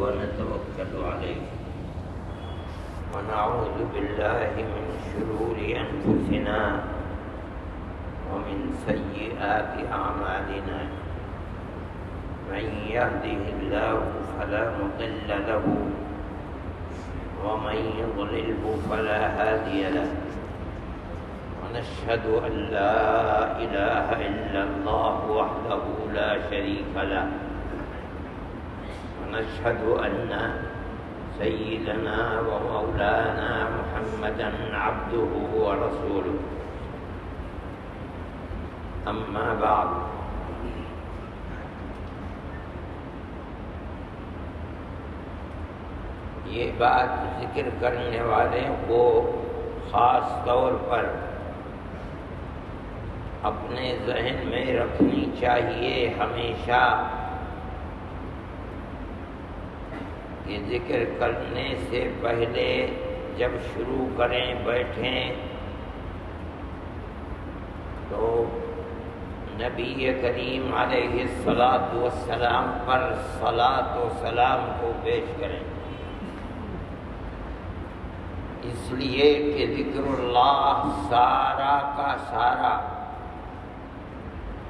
ونتوكل عليه ونعوذ بالله من شرور أنفسنا ومن سيئات أعمالنا من يهده الله فلا مضل له ومن يضلله فلا هادي له ونشهد أن لا إله إلا الله وحده لا شريك له ونشهد أن سيدنا ومولانا محمدا عبده ورسوله أما بعد یہ بات ذکر کرنے والے کو خاص طور پر اپنے ذہن میں رکھنی چاہیے ہمیشہ کہ ذکر کرنے سے پہلے جب شروع کریں بیٹھیں تو نبی کریم علیہ الصلاۃ والسلام پر صلاۃ و سلام کو پیش کریں، اس لیے کہ ذکر اللہ سارا کا سارا،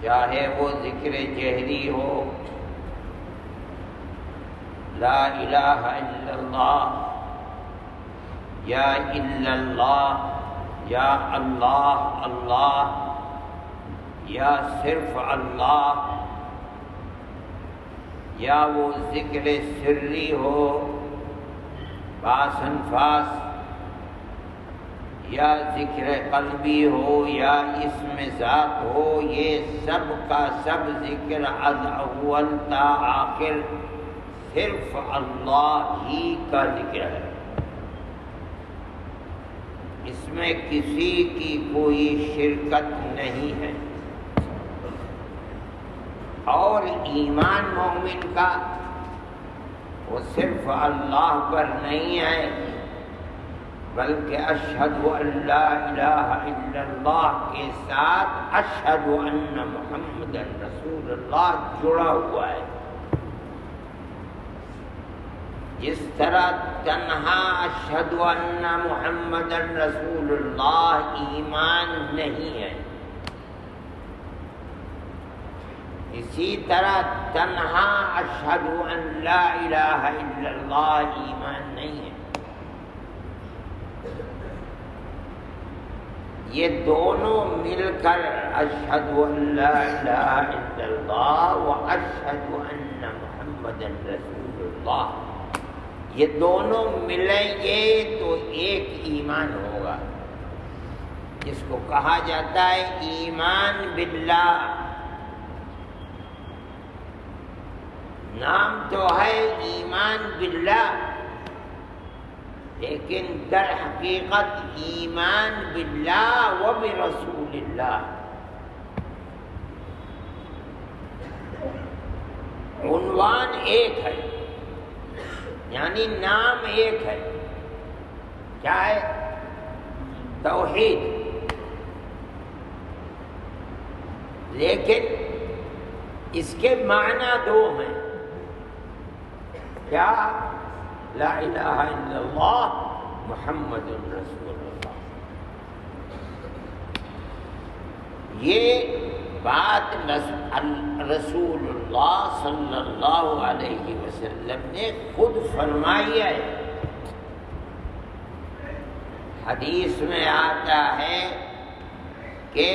چاہے وہ ذکر جہری ہو، لا الہ الا اللہ یا الا اللہ یا اللہ اللہ یا صرف اللہ، یا وہ ذکر سری ہو باس انفاس، یا ذکر قلبی ہو یا اسم ذات ہو، یہ سب کا سب ذکر از اول تا آخر صرف اللہ ہی کا ذکر ہے، اس میں کسی کی کوئی شرکت نہیں ہے۔ اور ایمان مومن کا وہ صرف اللہ پر نہیں ہے بلکہ اشہد ان لا الہ الا اللہ کے ساتھ اشہد ان محمد رسول اللہ جڑا ہوا ہے۔ جس طرح تنہا اشہد ان محمد رسول اللہ ایمان نہیں ہے، اسی طرح تنہا اشہد ان لا الہ الا اللہ ایمان نہیں ہے۔ یہ دونوں مل کر اشہد ان لا الہ الا اللہ و اشہد ان محمد رسول اللہ، یہ دونوں ملیں گے تو ایک ایمان ہوگا، جس کو کہا جاتا ہے ایمان باللہ۔ نام تو ہے ایمان باللہ، لیکن در حقیقت ایمان باللہ و برسول اللہ، عنوان ایک ہے، یعنی نام ایک ہے، کیا ہے؟ توحید، لیکن اس کے معنی دو ہیں، کیا؟ لا الہ الا اللہ محمد رسول اللہ۔ یہ بات رسول اللہ صلی اللہ علیہ وسلم نے خود فرمائی ہے۔ حدیث میں آتا ہے کہ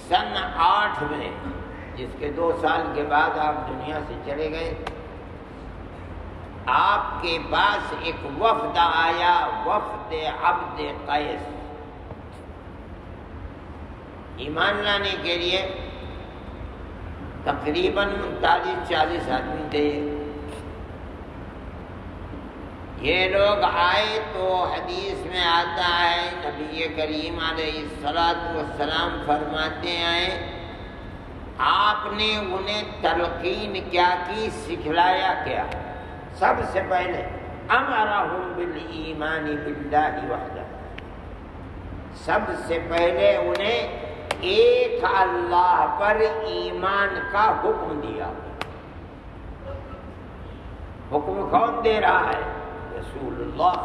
سن 8 میں، جس کے 2 سال کے بعد آپ دنیا سے چلے گئے، آپ کے پاس ایک وفد آیا، وفد عبد قیس، ایمان لانے کے لیے تقریباً 39-40 آدمی تھے۔ یہ لوگ آئے تو حدیث میں آتا ہے نبی کریم علیہ السلام فرماتے ہیں آپ نے انہیں تلقین کیا کی، سکھلایا کیا؟ سب سے پہلے امرہم بالایمان باللہ وحدہ، سب سے پہلے انہیں ایک اللہ پر ایمان کا حکم دیا، حکم کون دے رہا ہے؟ رسول اللہ۔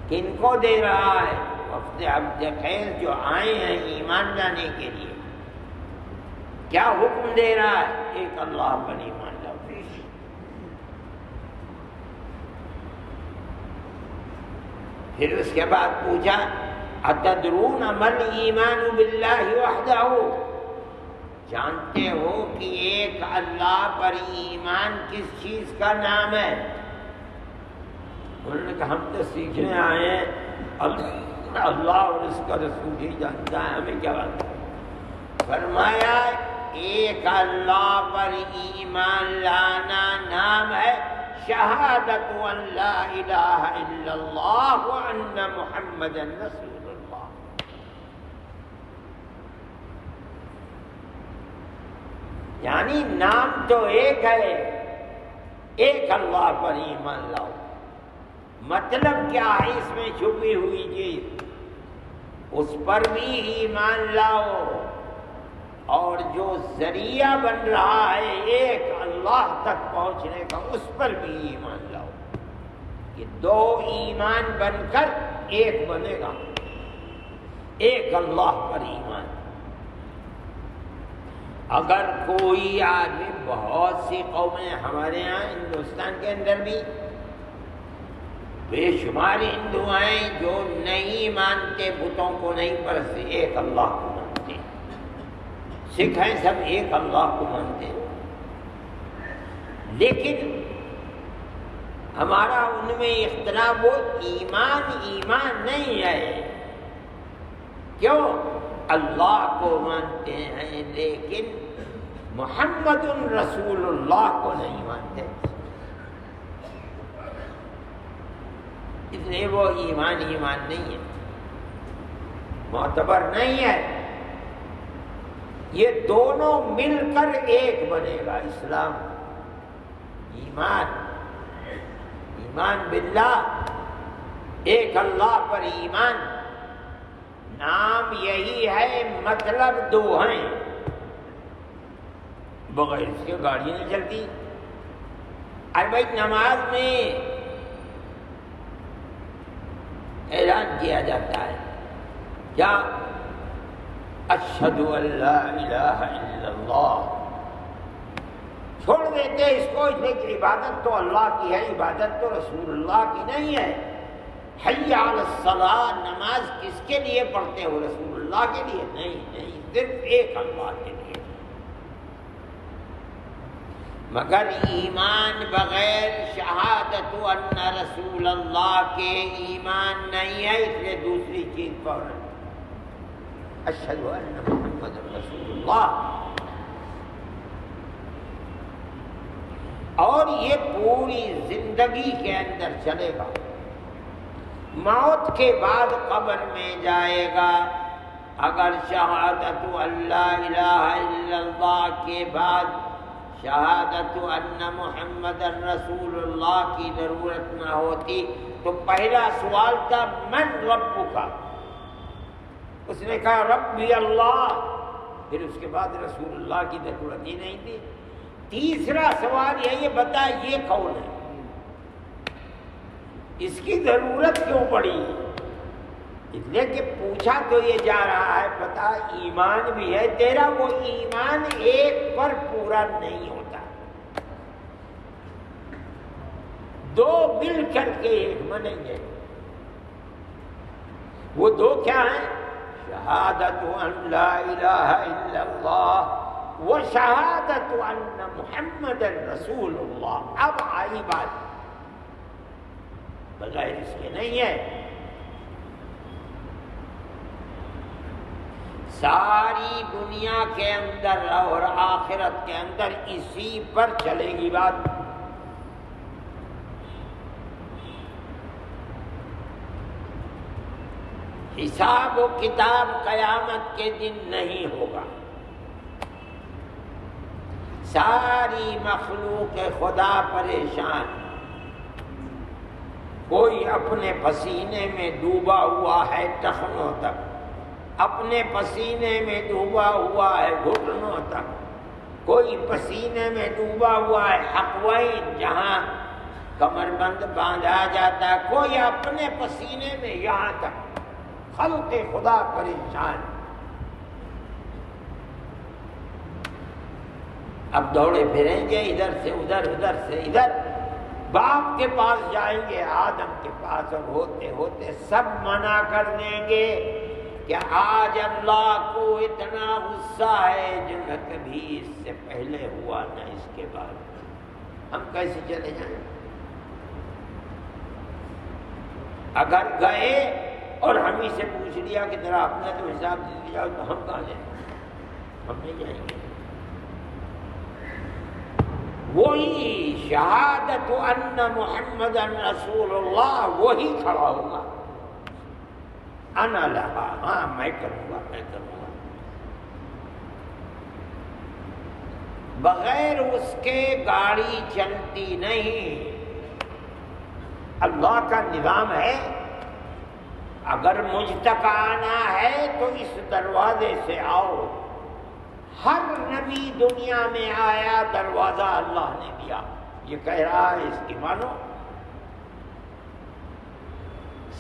کن کو دے رہا ہے؟ وفد عبد خیر جو آئے ہیں ایمان لانے کے لیے۔ کیا حکم دے رہا ہے؟ ایک اللہ پر ایمان لاؤ۔ پھر اس کے بعد پوچھا اتدرون مل ایمان باللہ وحدہ، جانتے ہو کہ ایک اللہ پر ایمان کس چیز کا نام ہے؟ انہوں نے کہا ہم تو سیکھنے آئے ہیں، اللہ اور اس کا رسول ہی جانتا ہے، ہمیں کیا بات ہے؟ فرمایا ایک اللہ پر ایمان لانا نام ہے شہادت ان لا الہ الا اللہ وان محمد رسول اللہ۔ یعنی نام تو ایک ہے، ایک اللہ پر ایمان لاؤ۔ مطلب کیا ہے اس میں چھپی ہوئی چیز؟ اس پر بھی ایمان لاؤ، اور جو ذریعہ بن رہا ہے ایک اللہ تک پہنچنے کا اس پر بھی ایمان لاؤ۔ یہ دو ایمان بن کر ایک بنے گا، ایک اللہ پر ایمان۔ اگر کوئی آدمی، بہت سی قومیں ہمارے ہاں ہندوستان کے اندر بھی بے شمار ہندو ہیں جو نہیں مانتے، بتوں کو نہیں پرستتے، ایک اللہ کو مانتے۔ سکھ ہیں سب ایک اللہ کو مانتے ہیں، لیکن ہمارا ان میں اختلاف وہ ایمان نہیں ہے۔ کیوں؟ اللہ کو مانتے ہیں لیکن محمد رسول اللہ کو نہیں مانتے، اس لیے وہ ایمان نہیں ہے، معتبر نہیں ہے۔ یہ دونوں مل کر ایک بنے گا اسلام۔ ایمان باللہ، ایک اللہ پر ایمان، نام یہی ہے، مطلب دو ہیں، بغیر اس کے گاڑی نہیں چلتی۔ ارے بھائی نماز میں اعلان کیا جاتا ہے کیا؟ اشہد ان لا الہ الا اللہ، چھوڑ دیتے اس کو، اس لیے کہ عبادت تو اللہ کی ہے، عبادت تو رسول اللہ کی نہیں ہے۔ حی علی الصلاۃ، نماز کس کے لیے پڑھتے ہو؟ رسول اللہ کے لیے؟ نہیں، صرف ایک اللہ کے لیے۔ مگر ایمان بغیر شہادت ان رسول اللہ کے ایمان نہیں ہے، اس لیے دوسری چیز فوراً اشہد ان محمد رسول اللہ۔ اور یہ پوری زندگی کے اندر چلے گا، موت کے بعد قبر میں جائے گا، اگر شہادت ان لا الہ الا اللہ کے بعد شہادت ان محمد رسول اللہ کی ضرورت نہ ہوتی تو پہلا سوال تھا من ربک؟ اس نے کہا ربی اللہ، پھر اس کے بعد رسول اللہ کی ضرورت ہی نہیں تھی۔ تیسرا سوال یہ بتا یہ کون ہے، اس کی ضرورت کیوں پڑی؟ اس لیے کہ پوچھا تو یہ جا رہا ہے بتا ایمان بھی ہے تیرا، وہ ایمان ایک پر پورا نہیں ہوتا، دو مل کر کے ایک بنیں گے۔ وہ دو کیا ہیں؟ شہادت ان لا الہ الا اللہ و شہادت ان محمد رسول اللہ۔ اب آئی بات، بغیر اس کے نہیں ہے۔ ساری دنیا کے اندر اور آخرت کے اندر اسی پر چلے گی بات۔ حساب و کتاب قیامت کے دن نہیں ہوگا، ساری مخلوق خدا پریشان، کوئی اپنے پسینے میں ڈوبا ہوا ہے ٹخنوں تک، اپنے پسینے میں ڈوبا ہوا ہے گھٹنوں تک، کوئی پسینے میں ڈوبا ہوا ہے حقوین جہاں کمر بند باندھا جاتا ہے، کوئی اپنے پسینے میں یہاں تک خلق خدا پریشان۔ اب دوڑے پھریں گے ادھر سے ادھر، ادھر سے ادھر، باپ کے پاس جائیں گے آدم کے پاس، اور ہوتے ہوتے سب منع کر دیں گے کہ آج اللہ کو اتنا غصہ ہے جو نہ کبھی اس سے پہلے ہوا نہ اس کے بعد۔ ہم کیسے چلے جائیں؟ اگر گئے اور ہم ہی سے پوچھ لیا کہ ذرا اپنا تو حساب دے جاؤ، تو ہم کہاں جائیں؟ ہم نہیں جائیں گے۔ وہی شہادت ان محمد رسول اللہ وہی کھڑا ہوگا، انا لہا، ہاں میں کروں گا، میں کروں گا، بغیر اس کے گاڑی چلتی نہیں۔ اللہ کا نظام ہے، اگر مجھ تک آنا ہے تو اس دروازے سے آؤ۔ ہر نبی دنیا میں آیا دروازہ اللہ نے دیا، یہ کہہ رہا ہے اس کی مانو۔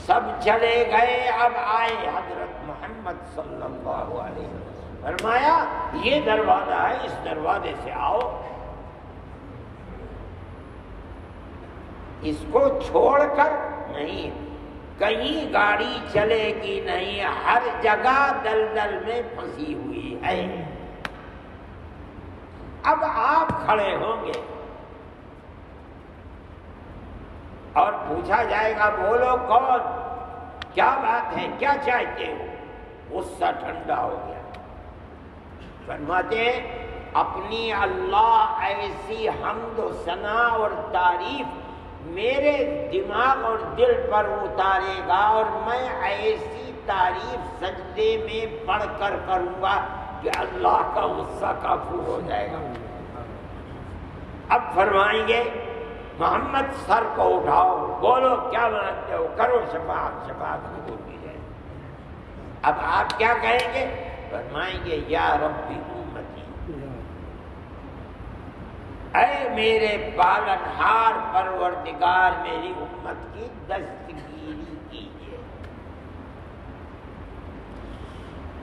سب چلے گئے، اب آئے حضرت محمد صلی اللہ علیہ وسلم، فرمایا یہ دروازہ ہے، اس دروازے سے آؤ۔ اس کو چھوڑ کر نہیں، کہیں گاڑی چلے گی نہیں، ہر جگہ دلدل میں پھنسی ہوئی ہے۔ اب آپ کھڑے ہوں گے اور پوچھا جائے گا بولو کون، کیا بات ہے، کیا چاہتے ہو؟ غصہ ٹھنڈا ہو گیا۔ فرماتے ہیں اپنی اللہ ایسی حمد و ثنا اور تعریف میرے دماغ اور دل پر اتارے گا، اور میں ایسی تعریف سجدے میں پڑھ کر کروں گا کہ اللہ کا غصہ کافور ہو جائے گا۔ اب فرمائیں گے محمد سر کو اٹھاؤ، بولو کیا مانگتے ہو، کرو شفاعت، شفاعت قبول کی جائے۔ اب آپ کیا کہیں گے؟ فرمائیں گے یا ربی امتی، اے میرے پالنہار پروردگار، میری امت کی دستگیری کیجیے۔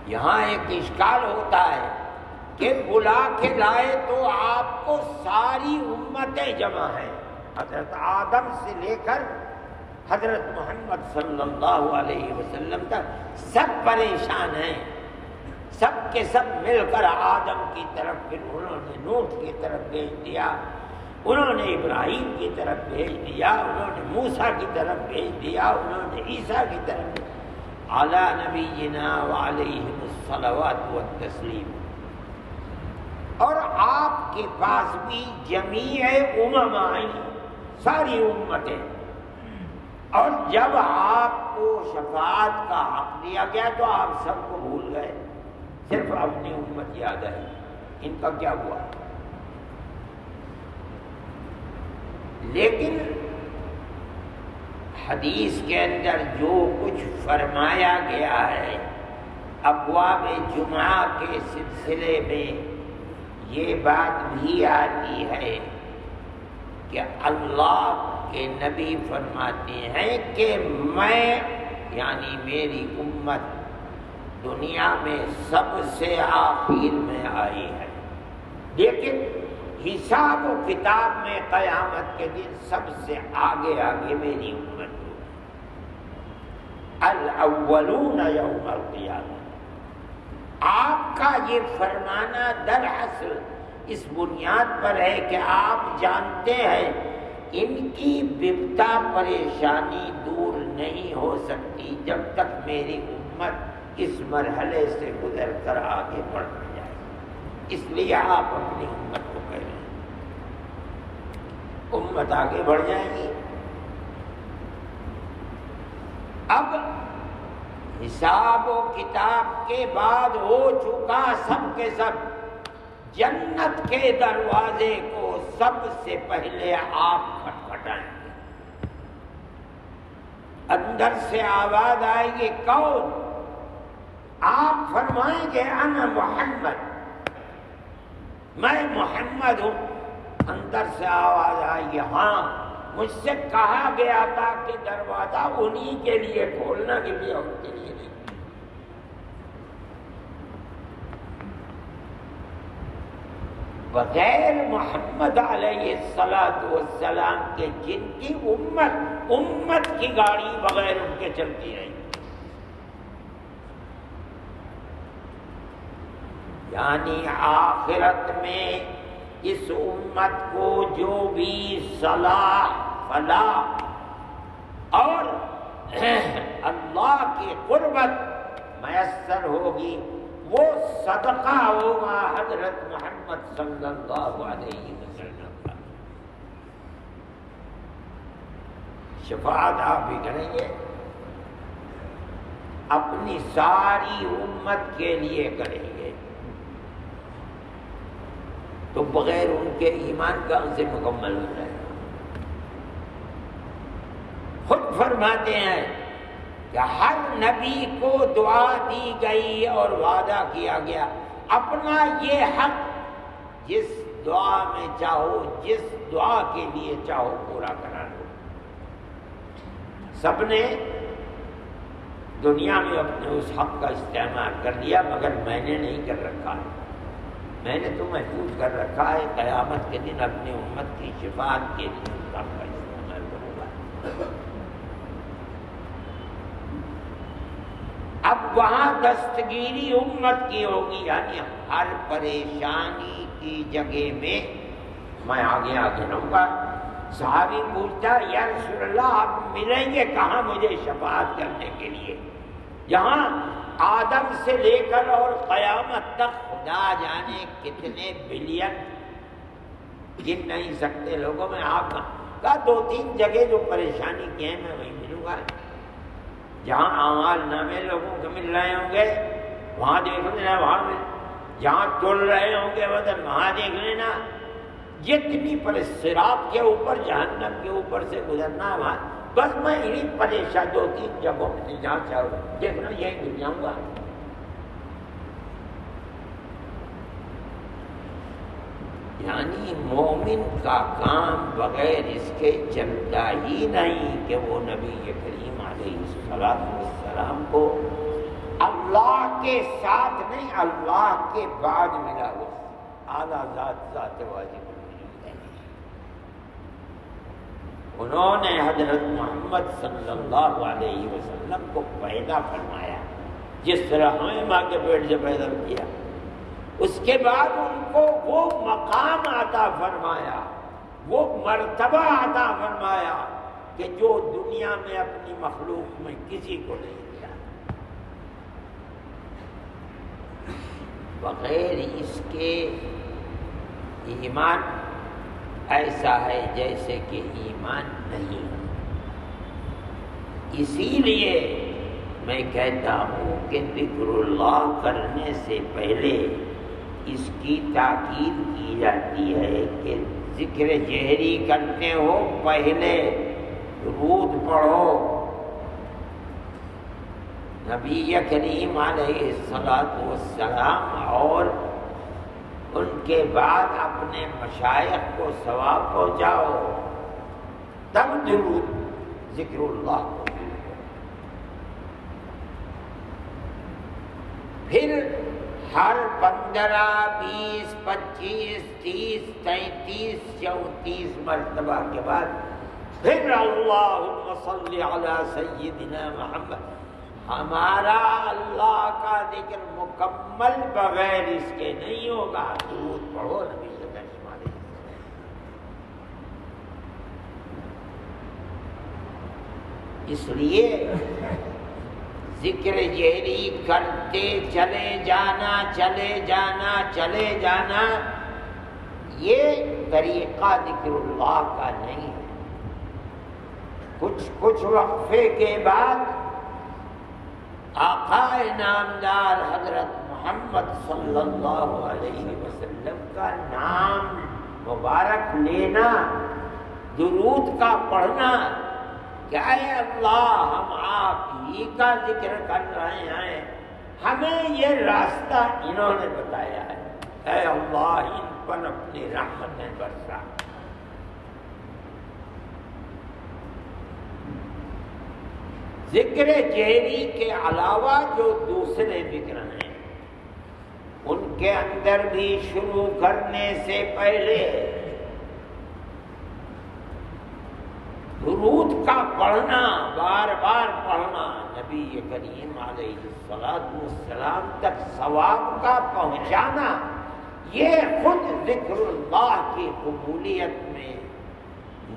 یہاں ایک اشکال ہوتا ہے کہ بلا کے لائے تو آپ کو ساری امتیں جمع ہیں، حضرت آدم سے لے کر حضرت محمد صلی اللہ علیہ وسلم تک سب پریشان ہیں، سب کے سب مل کر آدم کی طرف، پھر انہوں نے نوح کی طرف بھیج دیا، انہوں نے ابراہیم کی طرف بھیج دیا، انہوں نے موسیٰ کی طرف بھیج دیا، انہوں نے عیسیٰ کی طرف، علی نبینا وعلیہم الصلوات والتسلیم۔ اور آپ کے پاس بھی جمیع امم آئی، ساری امتیں، اور جب آپ کو شفاعت کا حق دیا گیا تو آپ سب کو بھول گئے، صرف اپنی امت یاد ہے۔ ان کا کیا ہوا؟ لیکن حدیث کے اندر جو کچھ فرمایا گیا ہے، ابواب جمعہ کے سلسلے میں یہ بات بھی آتی ہے کہ اللہ کے نبی فرماتے ہیں کہ میں یعنی میری امت دنیا میں سب سے آخر میں آئی ہے، لیکن حساب و کتاب میں قیامت کے دن سب سے آگے آگے میری امت ہوگی۔ الاولون یوم القیامہ۔ آپ کا یہ فرمانا دراصل اس بنیاد پر ہے کہ آپ جانتے ہیں ان کی بپتا پریشانی دور نہیں ہو سکتی جب تک میری امت اس مرحلے سے گزر کر آگے بڑھ جائے، اس لیے آپ اپنی امت کو کہہ رہے ہیں امت آگے بڑھ جائے گی۔ اب حساب و کتاب کے بعد ہو چکا، سب کے سب جنت کے دروازے کو سب سے پہلے آپ کھٹکھٹائیں گے، اندر سے آواز آئے گی کون؟ آپ فرمائیں گے انا محمد، میں محمد ہوں. اندر سے آواز آئی ہاں مجھ سے کہا گیا تھا کہ دروازہ انہی کے لیے کھولنا کہ بھی اور کے لیے نہیں. بغیر محمد علیہ السلام کے جن کی امت کی گاڑی بغیر ان کے چلتی رہی. یعنی آخرت میں اس امت کو جو بھی صلاح فلاح اور اللہ کی قربت میسر ہوگی وہ صدقہ ہوگا حضرت محمد صلی اللہ علیہ وسلم کا. شفاعت آپ بھی کریں گے، اپنی ساری امت کے لیے کریں گے، تو بغیر ان کے ایمان کہاں سے مکمل ہو جائے گا؟ خود فرماتے ہیں کہ ہر نبی کو دعا دی گئی اور وعدہ کیا گیا اپنا یہ حق جس دعا میں چاہو، جس دعا کے لیے چاہو پورا کرا لو. سب نے دنیا میں اپنے اس حق کا استعمال کر لیا، مگر میں نے نہیں کر رکھا ہے. میں نے تو محفوظ کر رکھا ہے، قیامت کے دن اپنی امت کی شفاعت کے لیے اس حق کا استعمال کروں گا. اب وہاں دستگیری امت کی ہوگی، یعنی ہر پریشانی کی جگہ میں میں آگے آگے رہوں گا. صحابی پوچھتا یا رسول اللہ آپ ملیں گے کہاں مجھے شفاعت کرنے کے لیے؟ جہاں آدم سے لے کر اور قیامت تک خدا جانے کتنے بلین گن نہیں سکتے لوگوں میں آپ کا 2-3 جگہ جو پریشانی کی ہیں میں وہیں ملوں گا. جہاں اعمال نامے لوگوں کے مل رہے ہوں گے وہاں دیکھ لینا، وہاں مل. جہاں تل رہے ہوں گے بدن وہاں دیکھ لینا. جتنی صراط کے اوپر جہنم کے اوپر سے گزرنا ہے وہاں، بس میں انہیں پریشان 2-3 جگہوں میں جہاں چاہوں دیکھنا یہیں مل جاؤں گا. یعنی مومن کا کام بغیر اس کے چلتا ہی نہیں کہ وہ نبی کریم علیہ السلام کو اللہ کے ساتھ نہیں، اللہ کے بعد ملا ہوا اعلیٰ ذات واجب الوجود ہے. انہوں نے حضرت محمد صلی اللہ علیہ وسلم کو پیدا فرمایا جس طرح ہمیں ماں کے پیٹ سے پیدا کیا. اس کے بعد ان کو وہ مقام عطا فرمایا، وہ مرتبہ عطا فرمایا کہ جو دنیا میں اپنی مخلوق میں کسی کو نہیں دیا. بغیر اس کے ایمان ایسا ہے جیسے کہ ایمان نہیں. اسی لیے میں کہتا ہوں کہ ذکر اللہ کرنے سے پہلے اس کی تاکید کی جاتی ہے کہ ذکر جہری کرتے ہو پہلے درود پڑھو. نبی کریم علیہ السلام اور ان کے بعد اپنے مشائخ کو ثواب پہنچاؤ، تب درود ذکر اللہ کو. پھر ہر 15، 20، 25، 30، 33، 34 مرتبہ کے بعد پھر اللہم صلی علی سیدنا محمد. ہمارا اللہ کا ذکر مکمل بغیر اس کے نہیں ہوگا. درود پڑھو نبی کریم علیہ السلام. اس لیے ذکر جہری کرتے چلے جانا چلے جانا چلے جانا، یہ طریقہ ذکر اللہ کا نہیں ہے. کچھ وقفے کے بعد آقا نامدار حضرت محمد صلی اللہ علیہ وسلم کا نام مبارک لینا، درود کا پڑھنا کہ اے اللہ ہم آپ ہی کا ذکر کر رہے ہیں، ہمیں یہ راستہ انہوں نے بتایا ہے. اے اللہ ان پر اپنی رحمتیں برسا۔ ذکر جہری کے علاوہ جو دوسرے ذکر ہیں ان کے اندر بھی شروع کرنے سے پہلے درود کا پڑھنا، بار بار پڑھنا، نبی کریم علیہ السلام تک ثواب کا پہنچانا، یہ خود ذکر اللہ کی قبولیت میں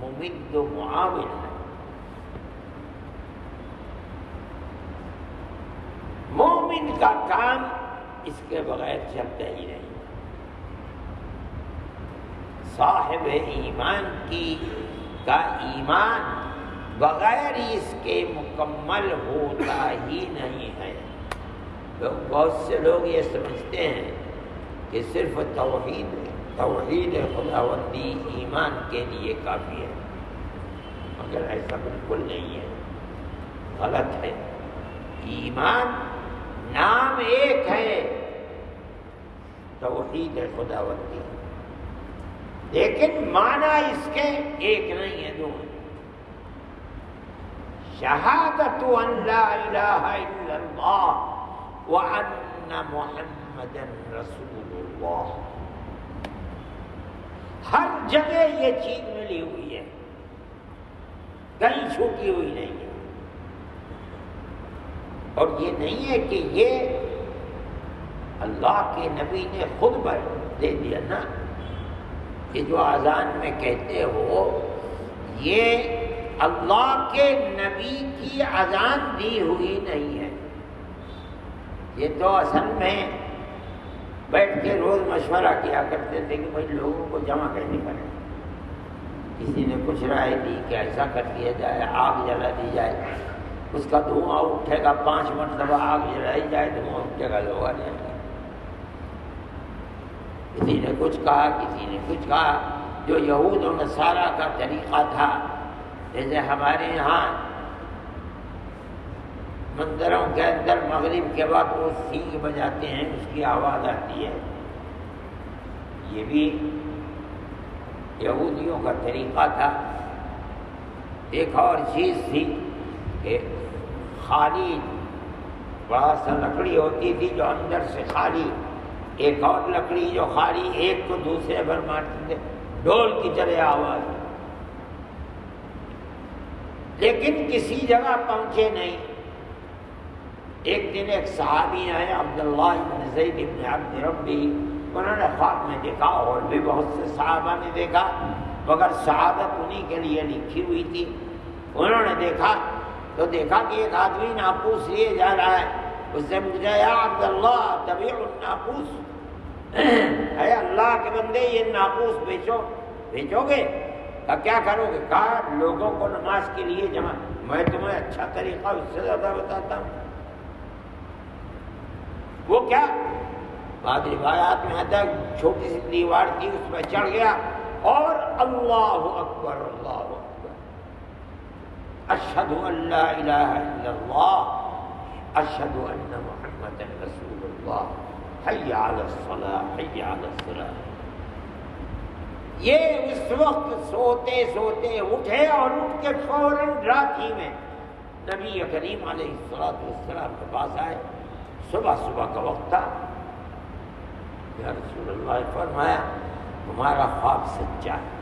ممد و معاون ہے۔ مومن کا کام اس کے بغیر چلتا ہی نہیں۔ صاحب ایمان کا ایمان بغیر اس کے مکمل ہوتا ہی نہیں ہے۔ بہت سے لوگ یہ سمجھتے ہیں کہ صرف توحید خداوندی ایمان کے لیے کافی ہے، مگر ایسا بالکل نہیں ہے، غلط ہے۔ ایمان نام ایک ہے، توحید خداوندی، لیکن معنی اس کے ایک نہیں ہے، دو ہیں۔ شہادت ان لا الہ الا اللہ وان محمدا رسول اللہ، ہر جگہ یہ چیز ملی ہوئی ہے، کہیں چھوٹی ہوئی نہیں ہے۔ اور یہ نہیں ہے کہ یہ اللہ کے نبی نے خود دے دیا نا، کہ جو اذان میں کہتے ہو یہ اللہ کے نبی کی اذان دی ہوئی نہیں ہے، یہ تو اصل میں بیٹھ کے روز مشورہ کیا کرتے تھے کہ بھائی لوگوں کو جمع کیسے کریں۔ کسی نے کچھ رائے دی کہ ایسا کر دیا جائے، آگ جلا دی جائے، اس کا دھواں اٹھے گا، 5 مرتبہ آگ جلائی جائے، دھواں اٹھے گا، لوگ آ جائیں گے۔ کسی نے کچھ کہا، کسی نے کچھ کہا، جو یہود و نصارہ کا طریقہ تھا۔ جیسے ہمارے یہاں مندروں کے اندر مغرب کے بعد وہ سینگ بجاتے ہیں، اس کی آواز آتی ہے، یہ بھی یہودیوں کا طریقہ تھا۔ ایک اور چیز تھی کہ خالی بڑا سا لکڑی ہوتی تھی جو اندر سے خالی، ایک اور لکڑی جو خالی، ایک کو دوسرے پر مارتے تھے، ڈول کی طرح آواز، لیکن کسی جگہ پہنچے نہیں۔ ایک دن ایک صحابی آئے، عبداللہ بن زید بن عبد ربی، انہوں نے خواب میں دیکھا، اور بھی بہت سے صحابہ نے دیکھا، مگر شہادت انہی کے لیے لکھی ہوئی تھی۔ انہوں نے دیکھا تو دیکھا کہ ایک آدمی ناقوس لیے جا رہا ہے، اس سے پوچھا یا عبداللہ تبیع الناقوس، اے اللہ کے بندے یہ ناقوس بیچو گے؟ کہا کیا کرو گے؟ کہا لوگوں کو نماز کے لیے جمع، میں تمہیں اچھا طریقہ اس سے زیادہ بتاتا ہوں۔ وہ کیا؟ بعض روایات میں آتا ہے چھوٹی سی دیوار تھی، اس پہ چڑھ گیا اور اللہ اکبر اللہ اکبر، اشہد ان لا الہ الا اللہ، اشہد ان محمد رسول اللہ، حی علی الصلاۃ حی علی الصلاۃ۔ یہ اس وقت سوتے سوتے اٹھے اور اٹھ کے فوراً رات ہی میں نبی کریم علیہ السلام کے پاس آئے۔ صبح صبح کا وقت تھا۔ یا رسول اللہ، فرمایا تمہارا خواب سچا ہے،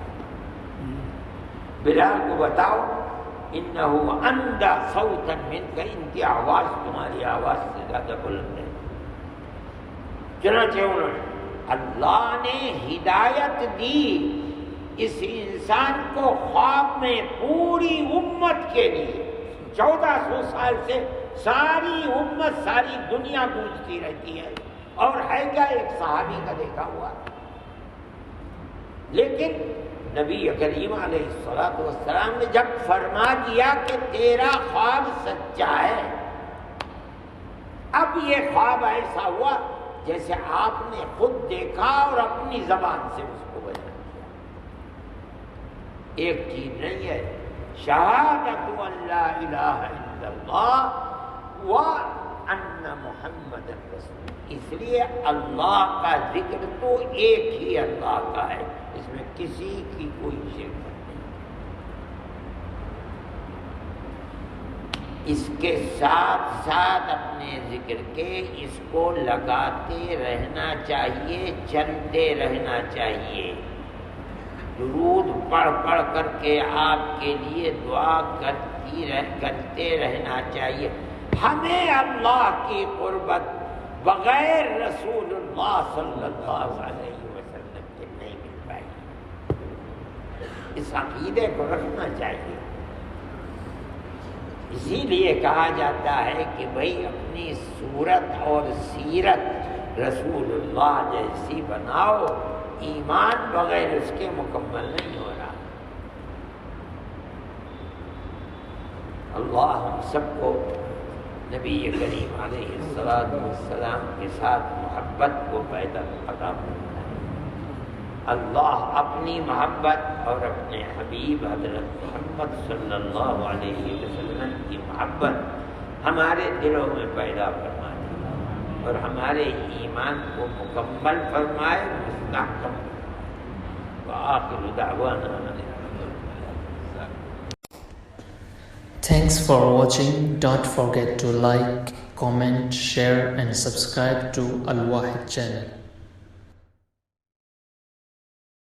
بلال کو بتاؤ انہو اندی صوتا منک، ان کی آواز تمہاری آواز سے زیادہ بلند ہے۔ چنانچہ انہوں نے، اللہ نے ہدایت دی اس انسان کو خواب میں پوری امت کے لیے، 1400 سال سے ساری امت، ساری دنیا گونجتی رہتی ہے، اور ہے کیا ایک صحابی کا دیکھا ہوا، لیکن نبی کریم علیہ السلام نے جب فرما دیا کہ تیرا خواب سچا ہے، اب یہ خواب ایسا ہوا جیسے آپ نے خود دیکھا اور اپنی زبان سے اس کو بیان کیا۔ ایک چیز نہیں ہے، شہادت ان لا الہ الا اللہ وان محمد رسول اللہ۔ اس لیے اللہ کا ذکر تو ایک ہی اللہ کا ہے، اس میں کسی کی کوئی شرکت نہیں۔ اس کے ساتھ ساتھ اپنے ذکر کے اس کو لگاتے رہنا چاہیے، چلتے رہنا چاہیے۔ درود پڑھ پڑھ کر کے آپ کے لیے دعا کرتے رہنا چاہیے۔ ہمیں اللہ کی قربت بغیر رسول اللہ صلی اللہ علیہ وسلم کے نہیں مل پائے گی۔ اس عقیدے کو رکھنا چاہیے۔ اسی لیے کہا جاتا ہے کہ بھئی اپنی صورت اور سیرت رسول اللہ جیسی بناؤ، ایمان بغیر اس کے مکمل نہیں ہو رہا۔ اللہ ہم سب کو نبی کریم علیہ السلام کے ساتھ محبت کو پیدا عطا فرمائے۔ اللہ اپنی محبت اور اپنے حبیب حضرت محمد صلی اللہ علیہ وسلم کی محبت ہمارے دلوں میں پیدا فرمائے اور ہمارے ایمان کو مکمل فرمائے، مستحکم فرمائے۔ وآخر دعوانا Thanks for watching. Don't forget to like, comment, share and subscribe to Al Wahid channel.